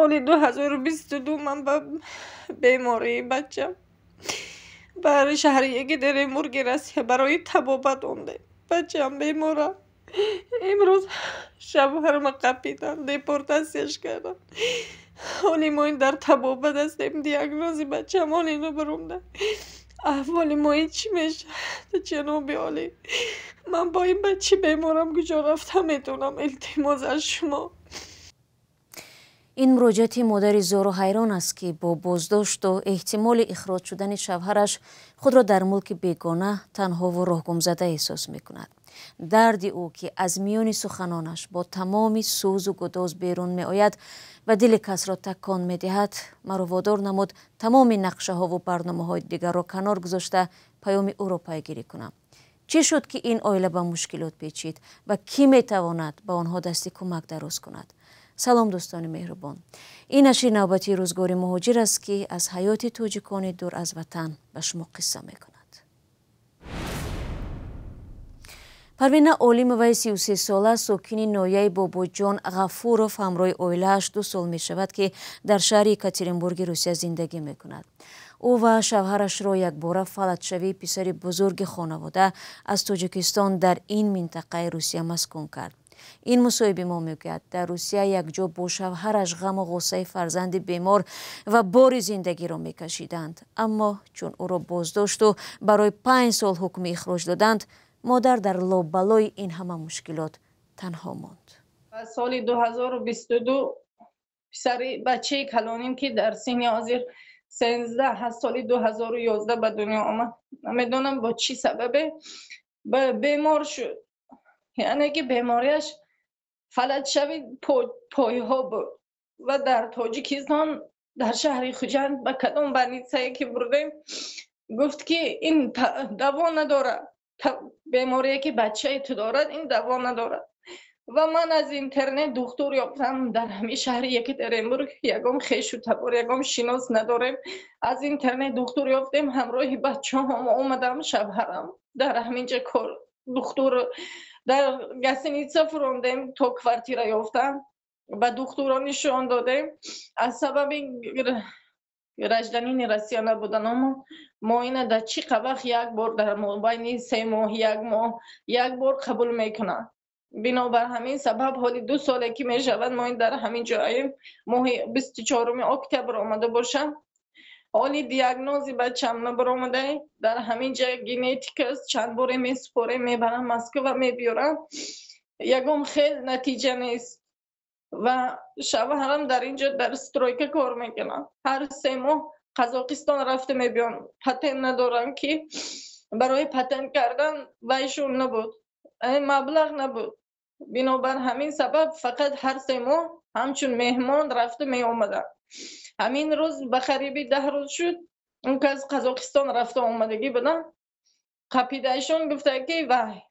سال 2022 من با بیماری بچم بر شهر یکی در مرگ رسیه برای تبابت آمده. بچم بیماره. امروز شوهرم قپیدن دیپورتاسیش کردن. حالی ما این در تبابت هستیم. دیاگنوزی بچم حالی اینو برونده. احوالی ما این چی میشه؟ جناب عالی من با این بچه بیمارم کجا رفتم میتونم التماس از شما. این مراجعت مادر زارو حیران است که با بازداشت و احتمال اخراج شدن شوهرش خود را در ملک بیگانه تنها و راهگم زده احساس می کند. درد او که از میان سخنانش با تمام سوز و گداز بیرون می آید و دل کس را تکان می دهد مرا وادار نمود تمام نقشه ها و برنامه های دیگر را کنار گذاشته پیام او را پیگیری کنم. چی شد که این عائله به مشکلات پیچید و کی می تواند به آنها دست کمک دراز کند؟ سلام دوستان مهربان، این نشر نوبتی روزگار مهاجر است که از حیات توجیکان دور از وطن به شما قصه می کند. پروین عالم وی 33 ساله ساکن ناحیه باباجان غفورов همراه عائله‌اش 2 سال می شود که در شهر یکاترینبورگ روسیه زندگی می کند. او و شوهرش را یک بار فلج شوی پسر بزرگ خانواده از تاجیکستان در این منطقه روسیه مسکون کرد. این مصاحبه ما میگوید در روسیه یک جا با شوهرش غم و غصه فرزند بیمار و بار زندگی را میکشیدند، اما چون او را بازداشت و برای 5 سال حکم اخراج دادند مادر در لابلای این همه مشکلات تنها ماند. سال 2022 پسر بچه کلانیم که در سن حاضر 13 هست سال 2011 به دنیا آمد. نمیدونم با چی سببه بیمار شد، یعنی که بیماریش فلج شوی پایها بود و در تاجیکستان در شهر خوجند به کدام بانیسایی که بردیم گفت که این دوا نداره، بیماری که بچه تو دارد این دوا نداره. و من از اینترنت دکتر یافتم در همین شهر یکاترینبورگ، یگام خویش و تبار یگام شناس نداریم. از اینترنت دکتر یافتیم، همراه بچه هم اومدم، شوهرم در همینجا کار دکتر در گسینیتسا فروندیم تا کوارتیرا یافتم و دکترا نشان دادیم. از سبب رجدنی رسیا نبودن ما این در چی قبخ یک بار در بین 3 ماه 1 ماه 1 بار قبول میکنن. بنابر همین سبب حالی 2 ساله که میشود ما این در همین جاییم. ماه 24 اکتبر آمده باشم، حالی دیاگنوزی بچم نبرآمده، در همین جای گینتیک است، چند بار میسپره میبرم مسکو و میبیارم، یگم خیلی نتیجه نیست. و شوهرم در اینجا در استرویکا کار میکنم، هر 3 ماه قزاقستان رفته میبیان، پتن ندارم که برای پتن کردن ویشون نبود، مبلغ نبود. بنابر همین سبب فقط هر 3 ماه همچون مهمان رفته می اومده. همین روز به قریبی 10 روز شد اون که از قزاقستان رفته اومدگی بدن، قپیدهشون گفته که وای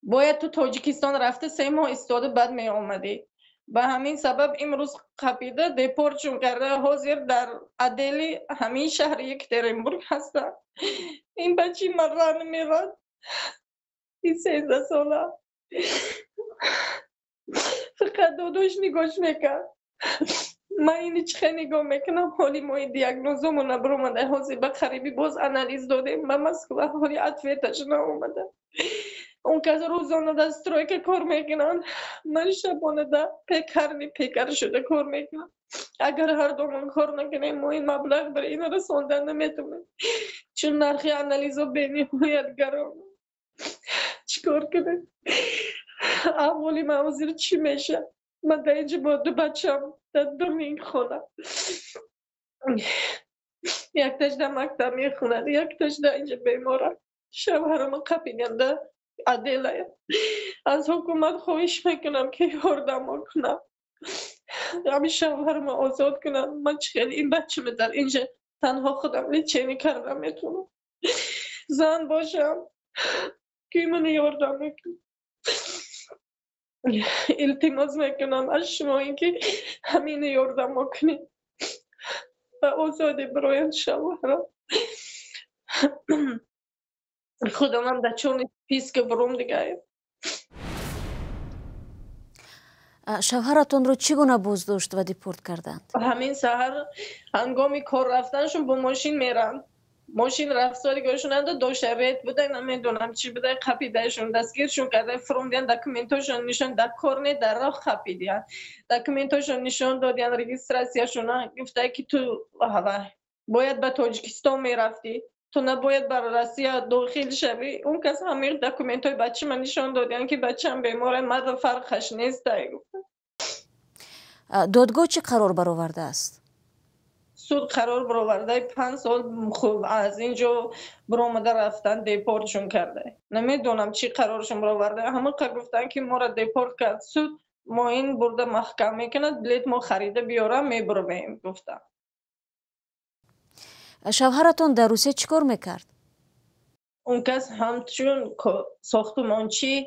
باید تو تاجیکستان رفته 3 ماه استاده بعد می اومدی. به همین سبب امروز قپیده دیپورتشون کرده، حاضر در عدلی همین شهر یکاترینبورگ هستن. این بچی مرد میرد، این 13 ساله فقط داداش نگاش میکرد. من این چخه نگاه میکنم، حالی ما این دیاگنوزمون نبرآمده، حاضر به قریبی باز انالیز دادیم به مسکو، حالی عطفیتش ناومده. اون که روزانه در استرویک کار میکنن، من شبانه در پیکر شده کار میکنم. اگر هر دومون کار نکنیم ما این مبلغ برای این رساندن نمیتونیم، چون نرخی انالیزو بینهایت گرامه. چیکار کنیم؟ احوالی موازیر چی میشه؟ من در اینجا با 2 بچم در این خونه، یک تاش در مکتب میخوند، یک تاش در اینجا بیماره. شوهرم قپیننده عدله. از حکومت خواهش میکنم که یاردم کنم، همین شوهرم آزاد کنم. من خیلی این بچه در اینجا تنها خودم لیچینی کردم میتونم زن باشم که من یاردم میکنم. التماس میکنم از شما اینکه همین یاردم کنید و آزادی برای شوهرم. خودم هم در چون پیس که بروم دیگه. شوهرتون رو چگونه بازداشت و دیپورت کردند؟ همین سحر هنگامی کار رفتنشون با ماشین میرن، ماشین رفتارگاهشون اند دو شرایط بوده، نمیدونم چی بوده، خپیدهشون دستگیرشون کرده، فروندن دکومنتاشون نشون در کار نه در راه خپیدن، دکومنتاشون نشون دادن، رجیستراسیشون گفته که تو باید به تاجیکستان میرفتی، تو نباید بر روسیه داخل شوی. اون کس همه دکومنت های بچه من نشون دادن که بچه‌م بیماره، مرد فرقش نیست. دادگاه چه قرار برآورده است؟ سود قرار برآورده 5 سال خوب از اینجا برآمده رفتن دیپورتشون کرده. نمیدونم چی قرارشون برآورده، همه که گفتن که ما را دیپورت کرد سود، ما این برده محکمه کند بلیت ما خریده بیارم میبریم گفتم. شوهرتون در روسیه چیکار میکرد؟ اون کس همچون ساختمانچی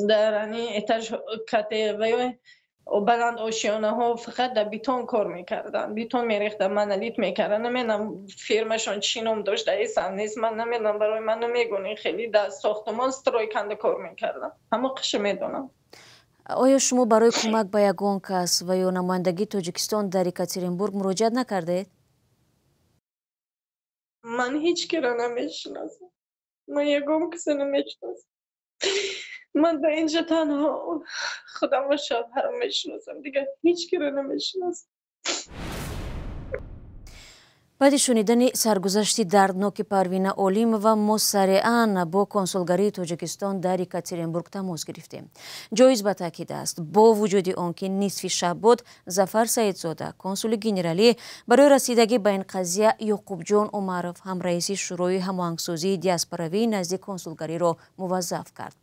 در اتاج کته و بلند آشیانه ها فقط در بیتون کار میکردن، بیتون میریختن، منالیت میکردن. نمیدونم فیرمشون چی نام داشته ایسم نیست، من نمیدونم، برای من نمیگونی. خیلی در ساختمان سترای کنده کار میکردن، همه قش میدونم. آیا شما برای کمک به یگان کس و یا نمایندگی تاجیکستان در یکاترینبورگ مراجعت نکردید؟ من هیچ کی را نمیشناسم، من یگان کسی نمیشناسم. من در اینجا تنها خودم و شوهرم میشناسم، دیگه هیچ کی را نمیشناسم. بعد شنیدن سرگذشت دردناک پروین اولیمова ما سریعا با کنسولگری تاجیکستان در یکاترینبورگ تماس گرفتیم. جایز به تاکید است با وجود آنکه نصف شب بود، ظفر سعیدزاده کنسول گنرالی برای رسیدگی به این قضیه یعقوب جان عمرов هم رئیس شورای هماهنگسازی دیاسپوراوی نزدیک کنسولگری را موظف کرد.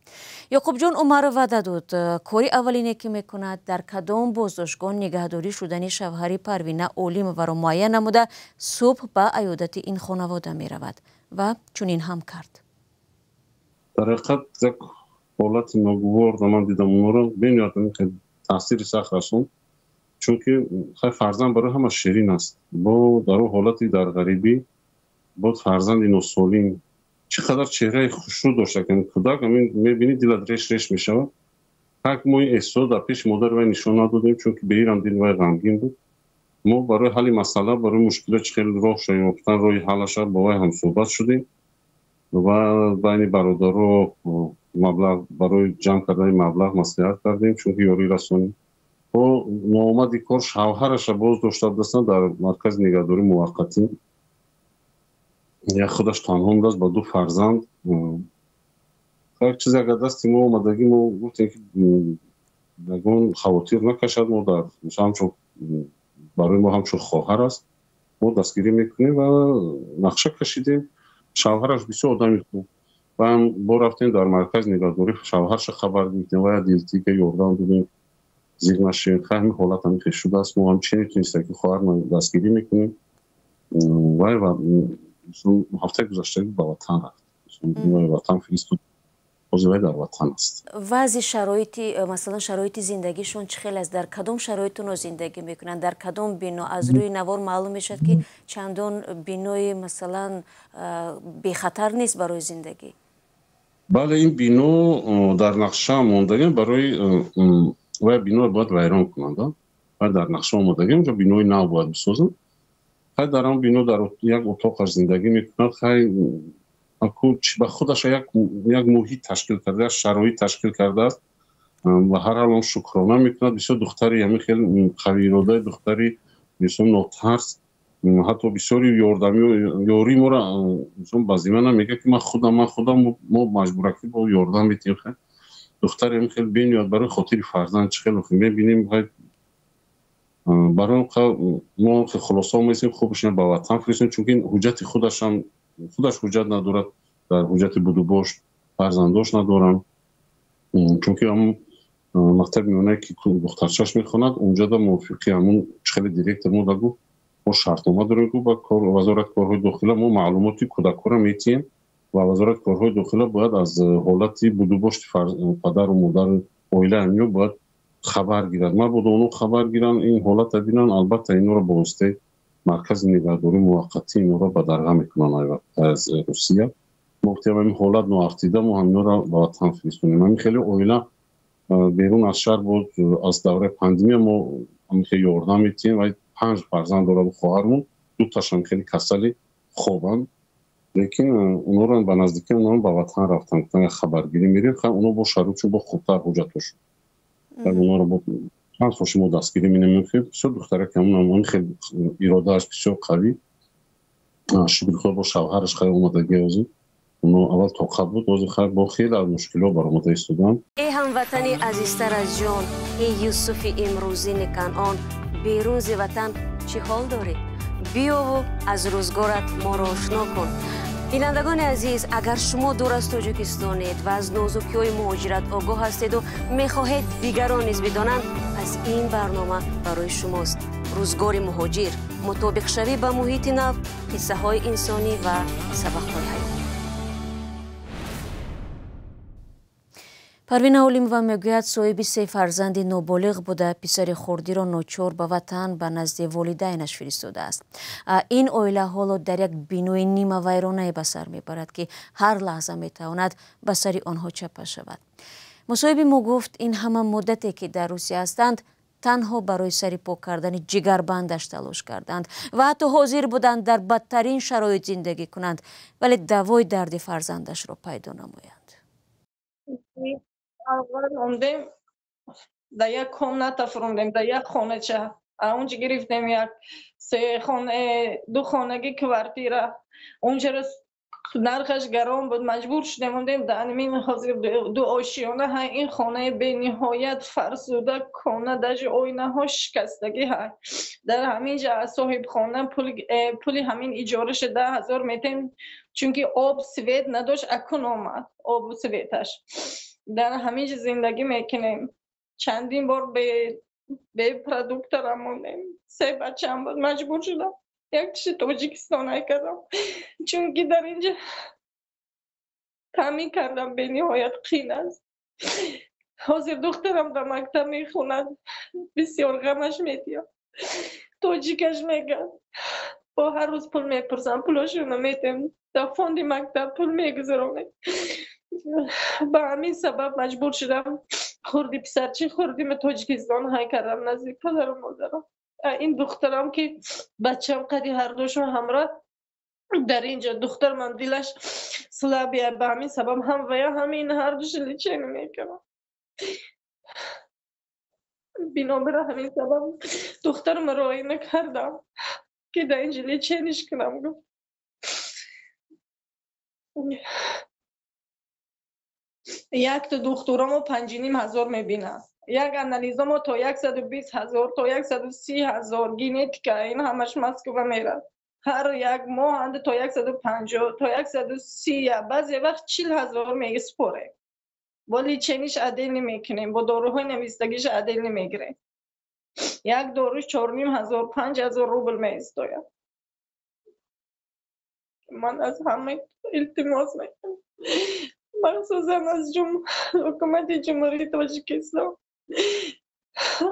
یعقوب جان عمرov وعده داد کاری اولینی که میکند در کدام بازداشتگاه نگهداری شدن شوهر پروین اولیمova را معین نموده صبح به عیادت این خانواده می رود و چنین هم کرد. در حقیقت یک حالت ناگوار من دیدم اون رو بینیادم که تاثیر سخت رسوند، چون که فرزند برای همه شیرین است. با در اون حالتی در غریبی با فرزند نوسالین چقدر چهره خوشرو داشته که کودک میبینی دلت ریش می شود. حق ما این احساس در پیش مادر وی نشان ندادیم، چون که به ایران دل وی غمگین بود. ما برای حل مسئله، برای مشکلات خیلی راه شدیم، گفتن روی حلش با وی هم صحبت شدیم و بین برادرها مبلغ برای جمع کردن مبلغ مصلحت کردیم، چون که یاری رسونیم. و ناآمدی کار شوهرش باز داشته دستن در مرکز نگهداری موقتی. یک خودش تنها است با 2 فرزند. هر چیز اگر دستی ما اومدگی ما گفتیم که نگون خواطر نکشد، ما در همچون برای ما همچون خواهر است، ما دستگیری میکنیم و نقشه کشیدیم. شوهرش بسیار آدمی خوب و هم با رفتیم در مرکز نگهداری شوهرش خبر دیدیم و دیلتی که یاردان بودیم زیر نشین. خیلی حالت همی خیش شده است، ما هم چی نتونسته که خواهر ما دستگیری میکنیم و هفته گذشته به وطن رفت. وطن فیلستون در وطن است. وضع شرایطی مثلا شرایط زندگیشون چه خیلی است؟ در کدام شرایطون زندگی میکنن؟ در کدام بنا؟ از روی نوار معلوم میشد که چندان بینای مثلا بی خطر نیست برای زندگی. بله، این بینو در نقشه ماندگی برای و بینو باید ویران کنند و در نقشه ماندگی اونجا بینوی نو باید بسازن. خیلی در آن بینو در یک اتاق زندگی میکنند. خیلی به خودش یک محیط تشکیل کرده است، شرایط تشکیل کرده است و هر حال شکرانه میکند. بسیار دختری همین خیلی قوی اراده، دختری بسیار ناترس، حتی بسیاری یاردمی و یاری ما را بازیمه نمیگه که من خودم ما مجبوره که با یاردم بیتیم. خیلی دختری همین خیلی بینیاد برای خاطر فرزند چه خیلی میبینیم. برای ما خلاصا میسیم خوبش به وطن فرستیم، چون این حجت خودش حجت ندارد، در حجت بودوباشت فرزنداش ندارم، چون که همون مکتب میونه که دخترچاش میخواند اونجا در موافقی همون خیلی دیرکت ما دگو ما شرطنامه داریم که با وزارت کارهای داخله ما معلوماتی کودک را میتیم و وزارت کارهای داخله باید از حالتی بودوباشت پدر و مادر عائله همیو باید خبر گیرد. ما بود اونو خبر گیرن این حالت ببینن، البته اینو را با واسطه مرکز نگهداری موقتی اینو را به درگاه میکنن از روسیه. وقتی همین حالت نو افتیده ما همینو را به وطن فرستونیم. همین خیلی عائله بیرون از شهر بود از دوره پاندمی ما خیلی یاردم میتیم و 5 فرزند داره خواهرمون 2 تاشون خیلی کسلی خوبن لیکن اونا رو به نزدیکی اونا به وطن رفتن که خبرگیری میریم خب اونا با شروطشون با خودتر حجتش اونا رو با چند خوشی ما دستگیری می‌نمیم که بسیار دختره که اون خیلی ارادهش بسیار قوی شکر خدا با شوهرش خیلی اومدگی اوزی اونا اول توقع بود اوزی خیلی با خیلی از مشکلات برآمده ایستادن ای هموطنی عزیزتر از جان ای یوسف امروزی کنعان بیرون ز وطن چه حال داری بیا و از روزگارت ما را آشنا کن بینندگان عزیز اگر شما دور از تاجیکستانید و از نازکی‌های مهاجرت آگاه هستید و می‌خواهید دیگران نیز بدانند از این برنامه برای شماست روزگار مهاجر مطابق شوی به محیط نو قصه های انسانی و سبق‌های حیاتی پروین اولیم میگوید صاحب 3 فرزند نابالغ بوده پسر خردی را ناچار به وطن به نزد والدینش فرستاده است این عائله حالا در یک بینوی نیمه ویرانه به سر میبرد که هر لحظه میتواند به سر آنها چپه شود مصاحب ما گفت این همه مدتی که در روسیه هستند تنها برای سری پاک کردن جگربندش تلاش کردند و حتی حاضر بودند در بدترین شرایط زندگی کنند ولی دوای درد فرزندش را پیدا نمایند اول اومدیم در یک کمنات فروندیم در یک خانه چه اونجا گرفتیم یک 3 خانه 2 خانگی کوارتیره اونجا نرخش گران بود مجبور شدیم اومدیم در همین حاضر 2 آشیانه این خانه به نهایت فرسوده کنه در آینه ها شکستگی های در همین جا صاحب خانه پول همین اجارش 10,000 میتیم چونکه آب سویت نداشت اکن آمد آب سویتش در همین جا زندگی میکنیم چندین بار به پرودوکتر هموندیم 3 بچه هم بود مجبور شدم یک چیز تاجیکستان کردم چونکه در اینجا کمی کردم به نهایت قین است حاضر دخترم در مکتب میخوند بسیار غمش میدیم تاجیکش میگن با هر روز پول میپرسم پولاشونو میتیم در فوند مکتب پول میگذارم با همین سبب مجبور شدم خوردی پسرچی خوردیم تاجیکستان های کردم نزدیک پدر و مادرم این دخترم که بچم قدی هر دوشون همراه در اینجا دختر من دیلش سلابیه به همین سبب هم و یا همین هر دوش لیچه نمیکنم بنابرای همین سبب دخترم رو آینه کردم که در اینجا لیچه نشکنم یک تا دخترامو 5,500 میبینم یک انالیزمو تا 120,000 تا 130,000 گینتیکا این همش مسکو میره هر یک ماه اند تا 150 تا 130 بعضی وقت 40,000 میسپره ولی چنیش عدل نمیکنیم با داروهای نویسندگیش عدل نمیگیره یک داروش 4,500 5,000 روبل میستوید من از همه التماس میکنم مخصوصا از حکومت جمهوری تاجیکستان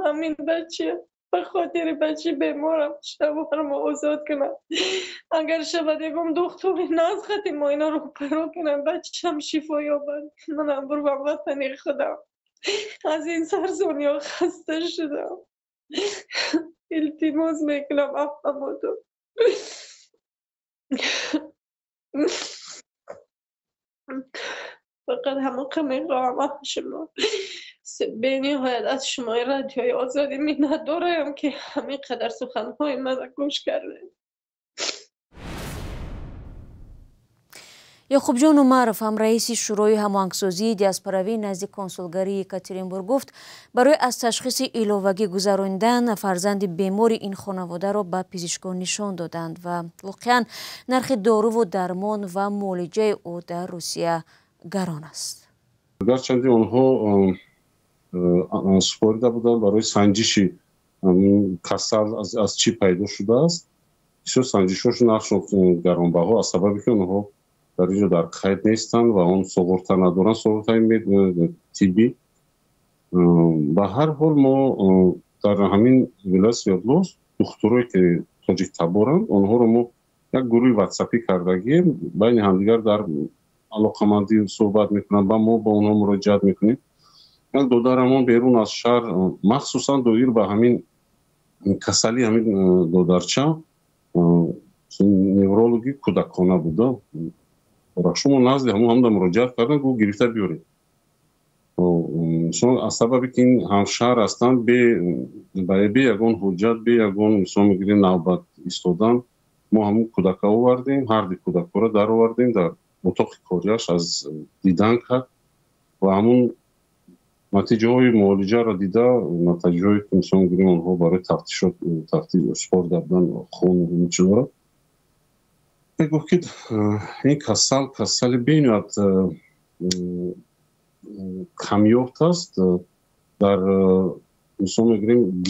همین بچه به خاطر بچه بیمارم شوهرم آزاد کنم اگر شود یکم دکتر ناز خطی ما اینا رو پرو کنم بچه هم شفا یابد منم برو وطنی خودم از این سرزونی خسته شدم التماس میکنم افهمتو فقط همون که میخواهم شما به نهایت از شما رادیوی آزادی منت دارم که همین قدر سخنهای من گوش کرده یعقوب جان عمرف هم رئیس شورای هماهنگسازی دیاسپوراوی نزد کنسولگری یکاترینبورگ گفت برای از تشخیص علاوگی گذراندن فرزند بیمار این خانواده را به پزشکان نشان دادند و واقعا نرخ دارو و درمان و معالجه او در روسیه گران است. گرچند آنها سپرده بودند برای سنجشی کسل از چی پیدا شده است بسیار سنجشش نشد گرانبها از سببی که آنها در اینجا در قید نیستند و اون سوغورتا ندارن سوغورتای تیبی به هر حال ما در همین ولایت سویردلوز دخترایی که تاجیک تبارند آنها رو ما یک گروه واتساپی کردگیم بین همدیگر در علاقمندی صحبت میکنن و ما با اونها مراجعت میکنیم دودارمون بیرون از شهر مخصوصا دویر به همین کسلی همین دودارچه نورولوژی کودکانه بوده. شما نزد هم مراجعت کردن گو گرفته بیارید. شما از سببی که این همشهر هستند به یگان حجت به یگان شما میگیرین نوبت ایستادن ما همون کودک آوردیم، هر دی کودک را در آوردیم در اتاق کاریش از دیدن کرد و همون نتیجه های معالجه را دیده نتیجه های که مثلا میگیریم اونها برای تفتیش سپار دادن خون این چیزا را بگو که این کسل بینید کمیافت است در مثلا میگیم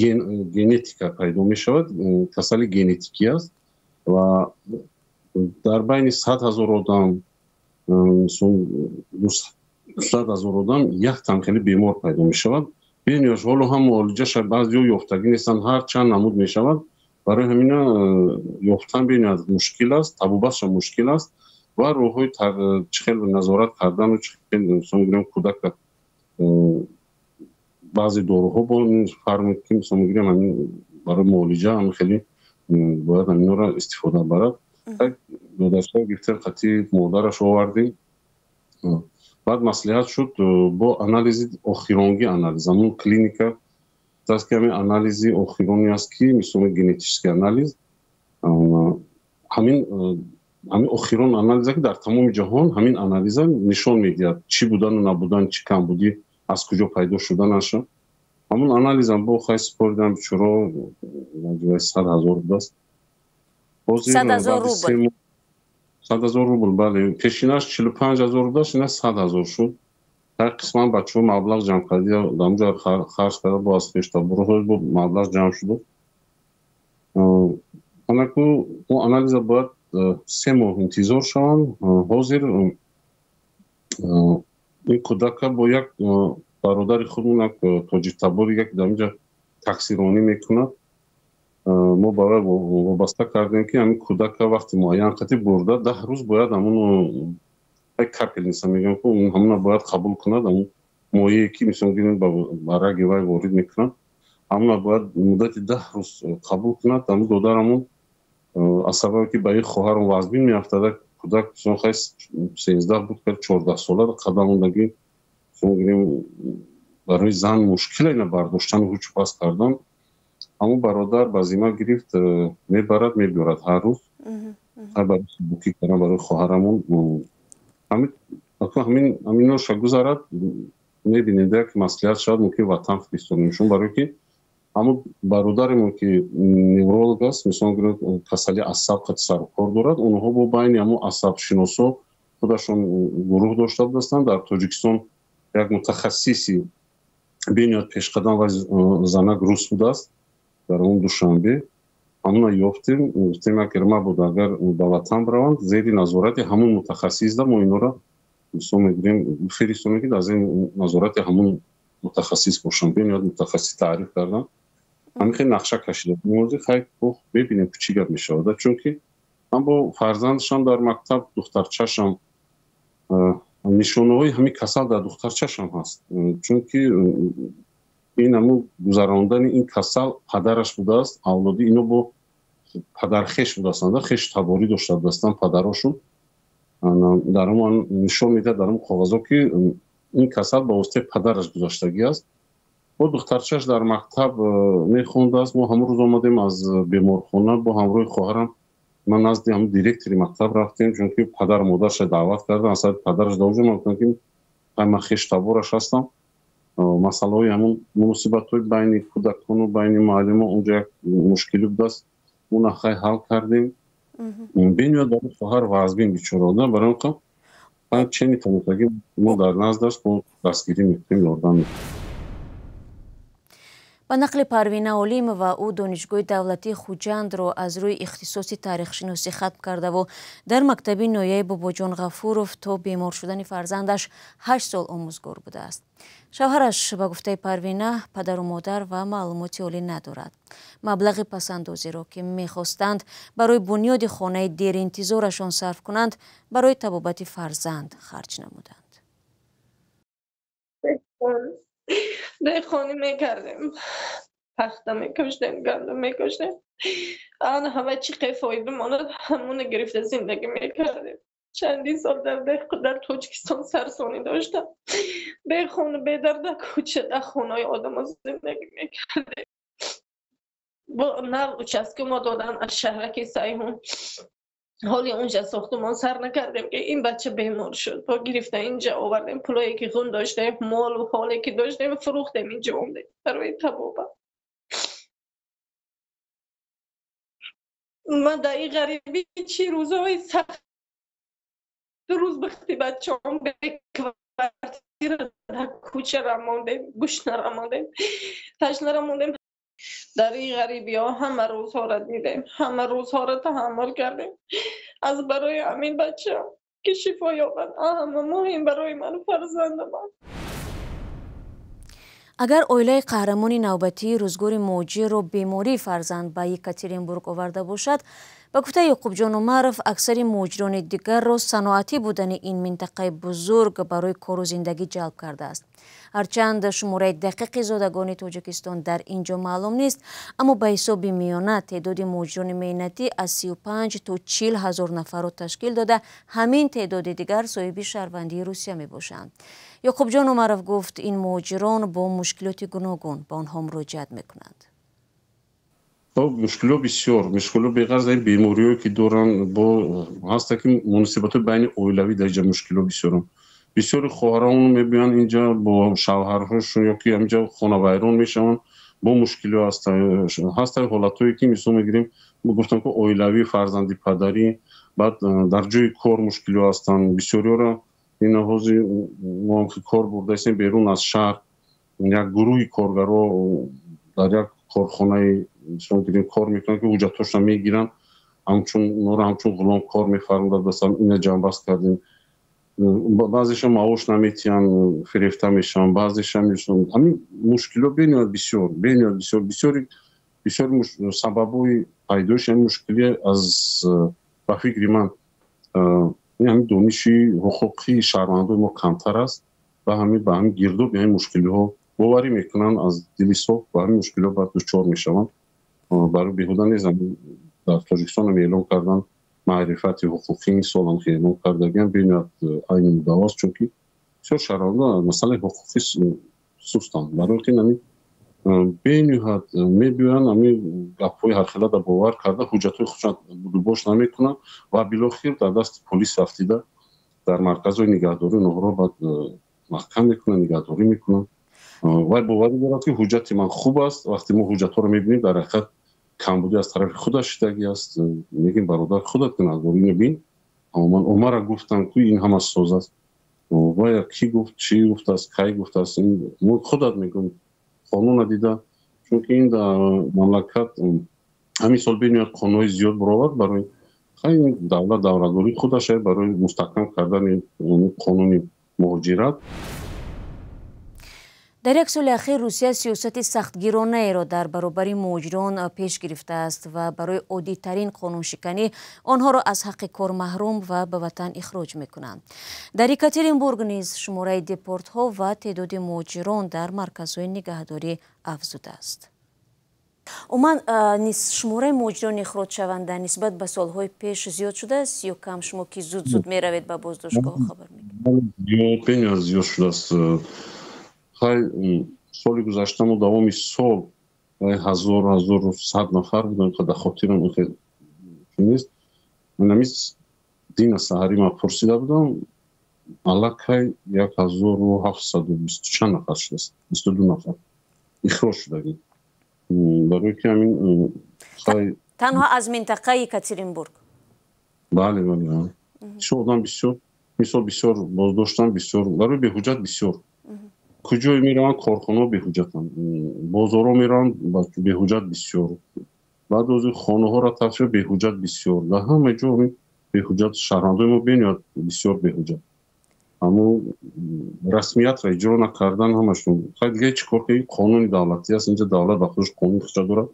ژنتیکا پیدا می شود، کسل ژنتیکی است و در بین 100,000 آدم 100,000 آدم یک تن خیلی بیمار پیدا می شود. بینیش حالا هم معالجه شد بعضی یافتگی نیستن هر چند نمود می شود برای همین یافتن بین مشکل است، تبوبش مشکل است و روحی چخیل نظارت کردن و چخیل مثلا میگیم کودک بعضی داروها با فرمود که مثلا میگیم همین برای معالجه هم خیلی باید همین را استفاده برد. دودرچه گرفتن خطی مادرش آوردیم بعد مصلحت شد با انالیز اخیرانگی انالیز همون کلینیکا دست که همین انالیزی اخیرانی است که میسوم ژنتیکی انالیز همین اخیران انالیزه که در تمام جهان همین انالیزه نشان میدهد چی بودن و نبودن چی کم بودی از کجا پیدا شدنش همون انالیزه با خواهی سپاردن چرا نجوه 100,000 دست 100,000 روبل 100,000 روبل بله پیشینش 45,000 داشت نه 100,000 شد هر قسمان بچه ها مبلغ جمع کردی دامجا خرج کرده با از خیشتا برو با مبلغ جمع شده انکو اون انالیزه باید 3 ماه انتظار شوند حاضر این کودک با یک برادر خودمون تاجیک تبار یک دامجا تقصیرانی میکند ما برای وابسته کردیم که همین کودک وقتی معین قطعی برده 10 روز باید همون یک کپل نیستم میگم که همون باید قبول کند همون مایه که میشون گیریم برای گیوای وارد میکنند همون باید مدت 10 روز قبول کند همون دودر همون از سبب که به یک خواهر وزبین میافتاده کودک چون خیلی 13 بود که 14 ساله قدم اوندگی چون گیریم برای زن مشکل اینه برداشتن و هیچ پاس کردن همون برادر بازیما گرفت میبرد میبرد هر روز برای بوکی کردن برای خواهرمون همین رو گذارد میبینید که مسئولیت شاید ممکن وطن فرستادنشون برای که همون برادرمون که نورولوژ است مثلا کسلی عصب خط سر و کار دارد اونها با بین همون عصب شناسا خودشون گروه داشته بودند در تاجیکستان یک متخصصی بینیاد پیشقدم و زنک روس بوده است در اون دوشنبه همون یافتیم گفتیم که ما بود اگر به وطن بروند زیر نظارت همون متخصص ده ما اینا را مثلا میگیم فرستونیم که از این نظارت همون متخصص باشن بینیاد متخصص تعریف کردن همین خیلی نقشه کشیده موضوع خیلی ببینیم چی گپ میشه چون که من با فرزندشان در مکتب دخترچه‌شم نشانه‌های همین کسل در دخترچه‌شم هست چون که این همون گذراندن این کسل پدرش بوده است اولادی اینو با پدر خش بوده استند خش تباری داشته بودند پدراشون در اون نشون میده در اون کاغذا که این کسل با واسطه پدرش گذاشتگی است و دخترچه‌اش در مکتب میخوند است ما همون روز آمدیم از بیمارخانه با همراه خواهرم من نزد هم دیرکتوری مکتب رفتیم چون که پدر و مادرش دعوت کردن اصلا پدرش داوجه گفتن که من خش تبارش هستم مسئله های همون مناسبت های بین کودکان و بین معلم اونجا یک مشکلی بود است اون خیلی حل کردیم بین یا داره خواهر وزبین بیچاراده برای اونکه باید چه میتونیم ما در نزدش با دستگیری میکنیم یاردن میکنیم با نقل پروینه علیمова او دانشگاه دولتی خوجند را از روی اختصاص تاریخ شناسی ختم کرده و در مکتب نایب باباجان غفورов تا بیمار شدن فرزندش 8 سال آموزگار بوده است. شوهرش به گفته پروینه پدر و مادر و معلوماتی عالی ندارد. مبلغ پسندازی را که میخواستند برای بنیاد خانه دیر انتظارشان صرف کنند برای طبابت فرزند خرج نمودند. دهخانی میکردیم، پخته میکشتیم، گندم میکشتیم. آن همه چی فایده ماند همون گرفته زندگی میکردیم. چندین سال در تاجیکستان سرسانی داشتم. به خونه به درد کوچه در خونه های آدم زندگی میکردیم. با نو چسکی ما دادن از شهرک سیهون. حالی اونجا ساختمان سر نکردیم که این بچه بیمار شد. با گرفته اینجا آوردیم، پولایی که خون داشتیم، مال و حالی که داشتیم فروختیم اینجا اومدیم برای تبابه. من در این غریبی چی روزهای سخت، دو روز بختی بچه هم به کوارتیر در کوچه رماندیم، گوش نرماندیم، تشنه رماندیم. در این غریبی ها همه روزها را دیدیم، همه روزها را تحمل کردیم. از برای همین بچه هم که شفا یابد، همه مهم برای من فرزند من. اگر اویلای قهرمانی نوبتی روزگار موجی رو بیماری فرزند به یکاترینبورگ آورده باشد، با گفته یعقوب جان عمرف اکثر مهاجران دیگر را صنعتی بودن این منطقه بزرگ برای کار و زندگی جلب کرده است. هرچند شماره دقیق زادگان تاجیکستان در اینجا معلوم نیست، اما به حساب میانه تعداد مهاجران مهنتی از 35 تا 40 هزار نفر را تشکیل داده، همین تعداد دیگر صاحب شهروندی روسیه می باشند. یعقوب جان عمرف گفت این مهاجران با مشکلات گوناگون با آنها مراجعت میکنند. مشکل بسیار بغیر از این بیماریایی که دارن با هست که مناسبات بین اویلوی در اینجا مشکل بسیار خواهران میبینن اینجا با شوهرهاشون یا که اینجا خانه ویران میشن با مشکلی هست حالتایی که مثلا میگیریم گفتم که اویلوی فرزندی پدری بعد در جای کار مشکلی هستن بسیاری را این حوزه ما هم که کار برده هستیم بیرون از شهر یک گروهی کارگرا در یک کارخانه مثلا کار میکنن که حجتاش هم میگیرن همچون نور همچون غلام کار میفرمودن مثلا این جنب بست کردیم بعضیش هم معاش نمیتین فریفته میشن بعضیش هم همین مشکل ها بینید بسیار سببای پیدایش این مشکلی از به فکر من همین دانشی حقوقی شهروندان ما کمتر است و همین به همین گردو به این مشکلی ها باوری میکنن از دلی صبح و همین مشکلی ها باید دچار میشوند برای بیهوده نیست. در تاجیکستان هم اعلام کردن معرفت حقوقی این سال هم که اعلام کردگیم بینید این مدواست چون که بسیار شهروندان مسئله حقوقی سوستان برای که نمی بینید میبینن همین گپای هر خیلی باور کرده حجتهای خودشان باش نمیکنن و بالاخره در دست پلیس رفتیده در مرکز های نگهداری اونها را باید محکم میکنن نگهداری میکنن و باوری دارد که حجت من خوب است. وقتی ما حجت ها رو میبینیم در حقیقت کمبودی از طرف خودش شدگی است میگیم برادر خودت که نظر اینو بین اما من عمر گفتم که این هم از سوز است و کی گفت چی گفت است کی گفت است این خودت میگم قانون دیده چون که این در مملکت همین سال بینید قانونهای زیاد برآورد برای خیلی دولت دوره‌داری خودش برای مستحکم کردن قانون مهاجرت. در یک سال اخیر روسیه سیاست سختگیرانه ای را در برابر مهاجران پیش گرفته است و برای عادی ترین قانون شکنی آنها را از حق کار محروم و به وطن اخراج میکنند. در یکاترینبورگ نیز شماره دپورت ها و تعداد مهاجران در مرکزهای نگهداری افزوده است. عموما شماره مهاجران اخراج شونده نسبت به سالهای پیش زیاد شده است یا کم؟ شما که زود می روید به بازداشتگاه خبر میگیرید؟ زیاد شده است. سال گذشته ما دوام سال 1100 نفر بودن که در خاطرم نیست. من همیز دین سحری ما پرسیده بودم علاقه 1720 چند نفر شده است 22 نفر اخراج شده برای که همین تنها از منطقه یکاترینبورگ. بله شدن بسیار مثال بسیار بازداشتن بسیار برای به حجت بسیار کجای میرن کارخانه به حجتن بازارا میرن به حجت بسیار بعد از خانه ها را تفسیر به حجت بسیار و همه جا به حجت شهروندان ما بینید بسیار به حجت اما رسمیت را اجرا نکردن همشون خیلی دیگه چیکار که قانون دولتی است اینجا دولت با خودش قانون خودش داره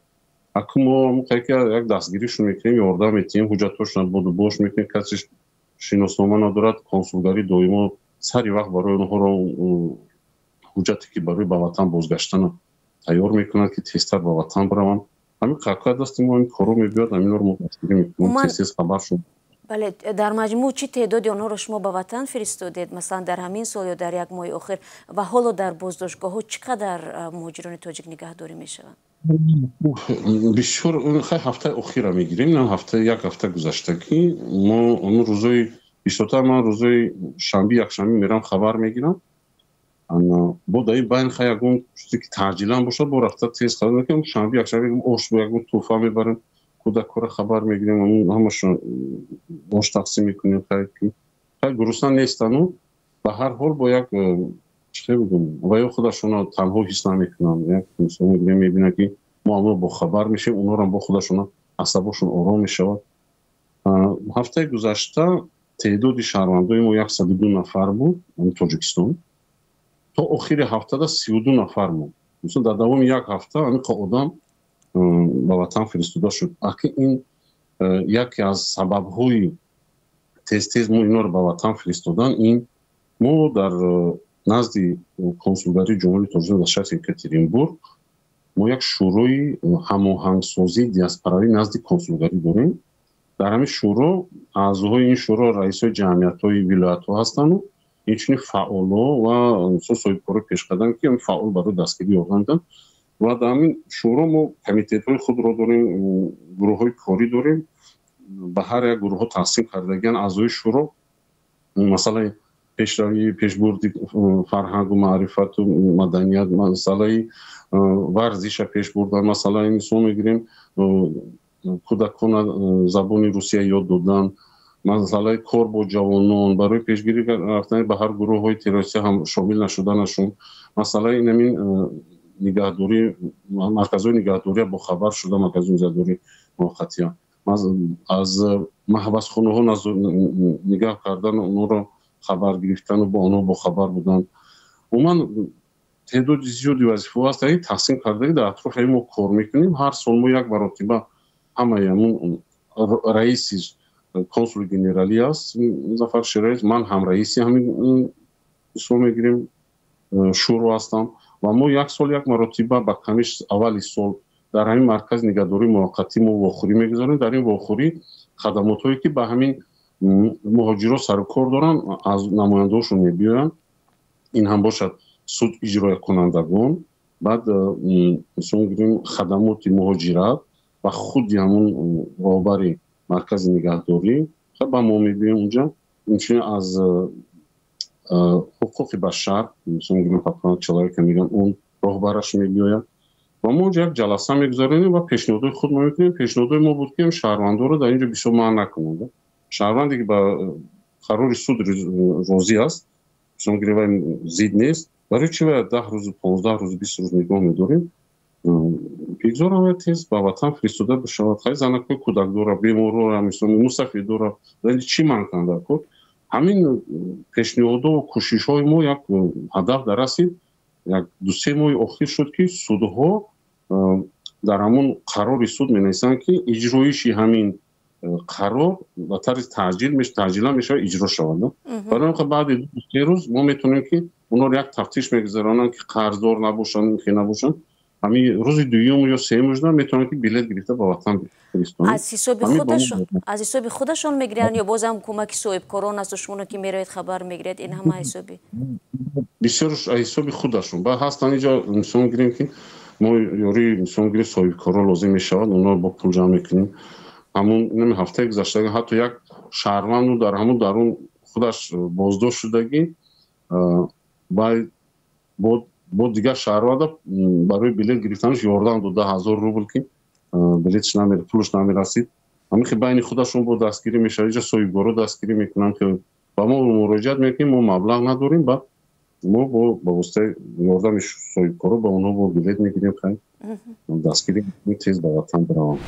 اگه ما موقعی که یک دستگیریشون میکنیم یارده میتیم حجتاشون بود باش میکنیم کسیش شناسنامه ندارد کنسولگری دائما سری وقت برای اونها رو ҳуҷҷате ки барои ба ватан бозгаштан тайёр мекунад ки тезтар ба ватан бараванд. ҳамин қақqa дасти мо ин коро мебиёд, ҳаминро мо дастгирӣ мекунем, тез хабар шуд. бале, дар маҷмӯъ чӣ теъдоди онҳоро шумо ба ватан фиристодед, масалан дар ҳамин сол ё дар як моҳи охир, ва ҳоло дар боздоштгоҳҳо чӣ қадар муҳоҷирони тоҷик нигаҳдорӣ мешаванд? бисёр хай ҳафтаи охира мегирем, не як ҳафта гузаштагӣ мо рӯзои бисёртар ман рӯзои шанбе якшанбе мерам хабар мегирам. бо дар ин байн хай ягон чизе ки таъҷилан бошад бо рафта тез хабар мекунем. шанбе якшанбе ош бо ягон туҳфа мебарем, кӯдакҳоро хабар мегирем, ҳамашон ош тақсим мекунем. хай гуруснан нестану ба ҳар ҳол бо як чӣ бигӯм ва ё худашонро танҳо ҳис намекунанд. як инсон мебинад ки мо аммо бохабар мешавем, онҳоро бо худашон асабошон ором мешавад. ҳафтаи гузашта теъдоди шаҳрвандои мо 102 нафар буд тоҷикистон. то охири ҳафтада 32 нафар буд. мисол дар давоми як ҳафта аниқа одам ба ватан фиристода шуд. аки ин яке аз сабабҳои тез мо инҳоро ба ватан фиристодан, ин мо дар назди консулгарии ҷумҳурии Тоҷикистон дар шаҳри Екатеринбург мо як шӯрои ҳамоҳангсозии диаспорави назди консулгарӣ дорем. дар ҳамин шӯро аъзоҳои ин шӯро раисҳои ҷамъиятҳои вилоятҳо ҳастанду инчунин фаъоло ва соҳибкори пешқадам ки фаъол барои дастгирии ордан доданд. ва дар ҳамин шӯро мо комитетҳои худро дорем, гурӯҳҳои корӣ дорем. ба ҳар як гурӯҳҳо тақсим кардагиан аъзои шӯро масъалаи пешравии пешбурди фарҳангу маърифату маданият, масъалаи варзиша пеш бурдан, масъалаи мисол мегирем кӯдакона забони русия ёд додан, масъалаи кор бо ҷавонон барои пешгирӣ рафтани ба ҳар гурӯҳҳои террористӣ ҳам шомил нашуданашон, масъалаи инамин нигаҳдорӣ, марказҳои нигаҳдория бохабар шуда, маркази нигоҳдории муваққатия аз маҳбасхонаҳо нигаҳ кардан, онҳоро хабар гирифтану бо онҳо бохабар будан. умуман теъдоди зиёди вазифаҳо ҳаст. тақсим кардагӣ дар атрофи мо кор мекунем. ҳар сол мо як маротиба ҳамаи ҳамун раиси консули генералӣ аст Зафар Шираев, ман ҳам раиси ҳамин мисол мегирем шӯро ҳастам ва мо як сол як маротиба ба камиш аввали сол дар ҳамин маркази нигаҳдории муваққатӣ мо вохӯрӣ мегузорем. дар ин вохӯрӣ хадамотҳое ки ба ҳамин муҳоҷиро сару кор доранд аз намояндаҳошон мебиёянд. ин ҳам бошад суд иҷроякунандагон, баъд мисол мегирем хадамоти муҳоҷират ва худи ҳамун роҳбари маркази нигаҳдорӣ ба мо мебиёянд унҷа. инчунин аз ҳуқуқи башар мисол мегирем человека мегӯянд он роҳбараш мебиёяд ва мо як ҷаласа мегузаронем ва пешниҳодҳои худ мо мекунем. пешниҳодҳои мо буд ки шаҳрвандоро дар инҷо бисёр манъ накунанд. шаҳрванде ки ба қарори суд розӣ аст, мисол мегирем зид нест, барои чӣ вай 10 рӯзу 15 рӯзу 20 рӯз нигоҳ медорем, бигзорам тез ба ватан фиристода бишавад. хай занакҳои кӯдакдора, беморора, мисол мусафирдора чӣ манъ кунанд дар кор. ҳамин пешниҳодҳо ва кӯшишҳои мо як ҳадаф дарасид. як 2-3 моҳи охир шуд ки судҳо дар ҳамун қарори суд менависанд ки иҷроиши ҳамин қарор ба тарзи таъҷилан мешавад иҷро шавад. барои баъди 2-3 рӯз мо метавонем ки онҳоро як тафтиш мегузаронанд ки қарздор набошанд, хе набошанд. ҳамин рӯзи дуюм ё сеюм метавонанд ки билет гирифта ба ватан фиристонанд. аз ҳисоби худашон мегиранд ё бозам кӯмаки соҳибкорон аст? шумо ки меравед хабар мегиред, ин ҳама ҳисоби бисёр аз ҳисоби худашон ба ҳастан инҷо мисол мегирем ки мо ёри мисол мегирем соҳибкорон лозим мешавад, онҳоро бо пул ҷамъ мекунем. ҳамун ҳафтаи гузаштага ҳатто як шаҳрванду дар ҳамун дарун худаш боздошт шудагӣ бо дигар шаҳрванда барои билет гирифтанаш ёрдам дода 1000 рубл ки билетш пулш намерасид. ҳамин байни худашон бо дастгирӣ мешавад. инҷа соҳибкоро дастгирӣ мекунанд ки ба мо муроҷиат мекунем, мо маблағ надорем, баъд мо ба воситаи ёрдами соҳибкоро ба онҳо бо билет мегирем, хай дастгирӣ тез ба ватан биравам.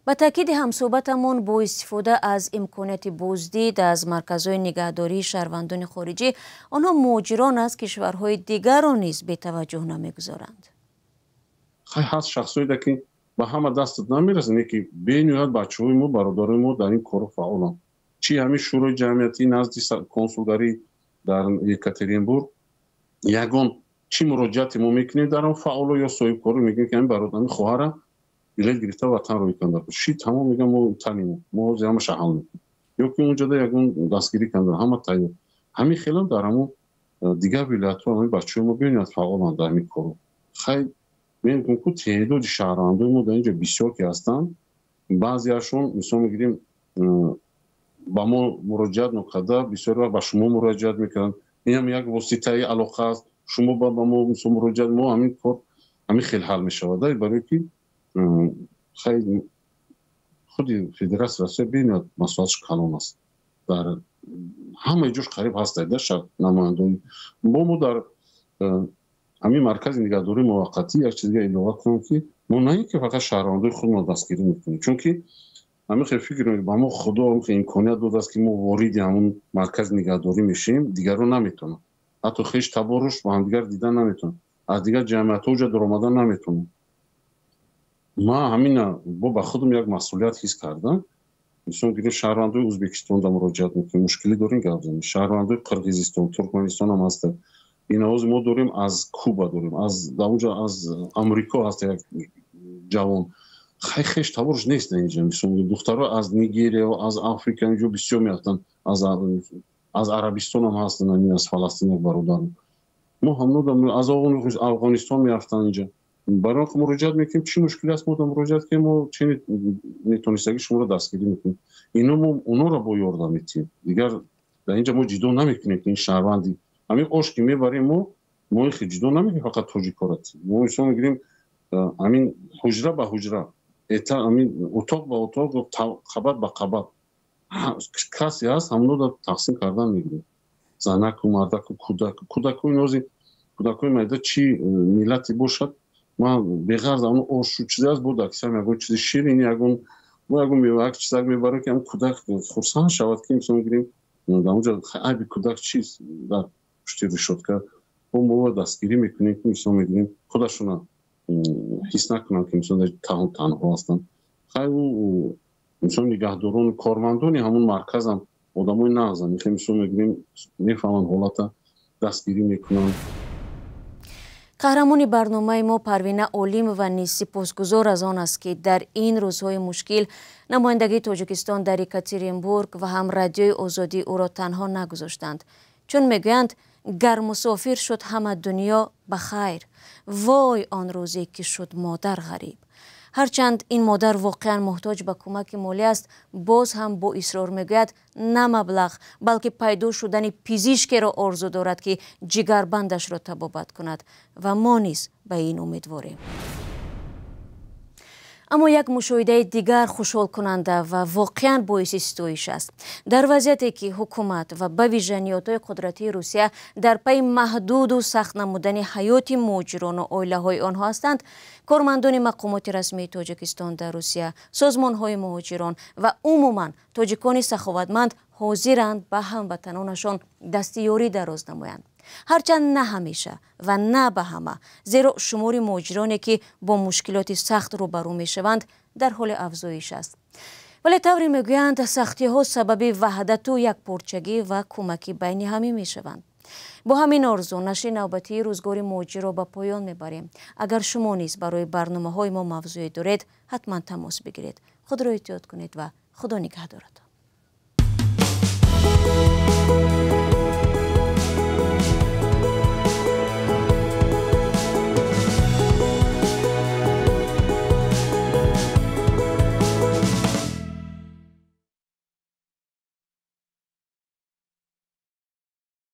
ба таъкиди ҳамсӯҳбатамон бо истифода аз имконияти боздид аз марказҳои нигаҳдории шаҳрвандони хориҷӣ, онҳо муҳоҷирон аз кишварҳои дигарро низ бетаваҷҷӯҳ намегузоранд. хай ҳаст шахсоие ки ба ҳама дастат намерасанд, ки бениҳоят бачаҳои мо, бародарои мо дар ин корро фаъоланд. чӣ ҳамин шӯрои ҷамъиятӣ назди консулгарии در یکاترینبورگ یگان چی مراجعتی ما میکنیم در اون فعال یا صاحبکاری میگیم که این برادرم خواهرم بلیط گرفته وطن رو کنده شی تمام میگم ما تنیم ما زیام شهال میکنیم یا که اونجا ده یگان دستگیری کنده همه تایید همین خیلی در همون دیگر ولایت ها همین بچه ما ببینید فعال در همین کارو خیلی میگم که تعداد شهرنده ما در اینجا بسیار که هستن بعضیاشون مثلا میگیم با ما مراجعت نکرده بسیار وقت با شما مراجعت میکنن این هم یک واسطه علاقه است شما با ما مثلا مراجعت ما همین کار همین خیلی حل میشود برای که خیلی خودی فدراسیون راسته ببینید مسئولش کلان است در همه جوش قریب هست در شهر نمایندگی ما در همین مرکز نگهداری موقتی یک چیز دیگه اضافه کنم که ما نه اینکه فقط شهروندای خودمون دستگیری میکنیم چون که همین خیلی فکر می‌کنم با ما خدا هم که امکانیت داده است که ما وارد همون مرکز نگهداری میشیم دیگران نمیتونن حتی خیش تبارش با هم دیگر دیدن نمیتونن از دیگر جمعیت اوج در اومدن نمیتونن ما همین با خودم یک مسئولیت حس کردم مثلا دیگه شهروندای ازبکستان دا مراجعت میکنیم مشکلی داریم گردیم شهروندای قرقیزستان ترکمنستان هم هست این آواز ما داریم از کوبا داریم از اونجا از آمریکا هست یک جوان خیش تبارش نیست اینجا مثلا دخترها از نیگریا و از آفریقا اینجا بسیار میافتن از عربستان هم هستن این از فلسطین برادران ما هم از افغانستان میافتن اینجا برای که مراجعت میکنیم چی مشکلی است ما مراجعت که ما چی میتونستگی شما رو دستگیری میکنیم اینا ما اونا رو با یاردم میتیم دیگر در اینجا ما جدا نمیکنیم که این شهروندی همین آش که میبریم ما خیلی جدا نمیکنیم فقط تاجیکاراتی ما مثلا میگیریم همین حجره به حجره همین اتاق به اتاق قبط به قبط کسی هست همونو رو تقسیم کردن میگیریم زنک و مردک و کودک و اینازی کودک های مایده چی ملتی باشد ما بغرض اون آش چیزی از بود اکثر میگم چیزی شیرینی ما میوه چیزی میبره که هم کودک خرسان شود که مثلا میگیریم در اونجا عیب کودک چیز در پشتی رو شد که ما دستگیری میکنیم که مثلا میگیریم خودشون حس نکنن که مثلا تنها هستن خیلی مثلا نگهداران کارمندانی همون مرکز هم آدمای نغزن که مثلا میگیریم میفهمن حالت دستگیری میکنن قهرمانی برنامه ما پروینه اولیم و نیز سپاسگزار از آن است که در این روزهای مشکل نمایندگی تاجیکستان در یکاترینبورگ و هم رادیوی آزادی او را تنها نگذاشتند چون میگویند گر مسافر شد همه دنیا بخیر وای آن روزی که شد مادر غریب هرچند این مادر واقعا محتاج به کمک مالی است باز هم با اصرار میگوید نه مبلغ بلکه پیدا شدن پزشکی را آرزو دارد که جگربندش را طبابت کند و ما نیز به این امیدواریم. اما یک مشاهده دیگر خوشحال کننده و واقعا باعث ستایش است. در وضعیتی که حکومت و به ویژه نیروهای قدرتی روسیه در پی محدود و سخت نمودن حیات مهاجران و عائله های آنها هستند، کارمندان مقامات رسمی تاجیکستان در روسیه، سازمان های مهاجران و عموما تاجیکان سخاوتمند حاضرند به هموطنانشان دستیاری دراز نمایند. هرچند نه همیشه و نه به همه، زیرا شمار مهاجرانی که با مشکلات سخت روبرو می شوند در حال افزایش است. ولی طوری میگویند سختی ها سبب وحدت و یک پارچگی و کمکی بین همه می شوند. با همین آرزو نشر نوبتی روزگار مهاجر را به پایان میبریم. اگر شما نیز برای برنامه های ما موضوعی دارید حتما تماس بگیرید. خود را احتیاط کنید و خدا نگهدارتان.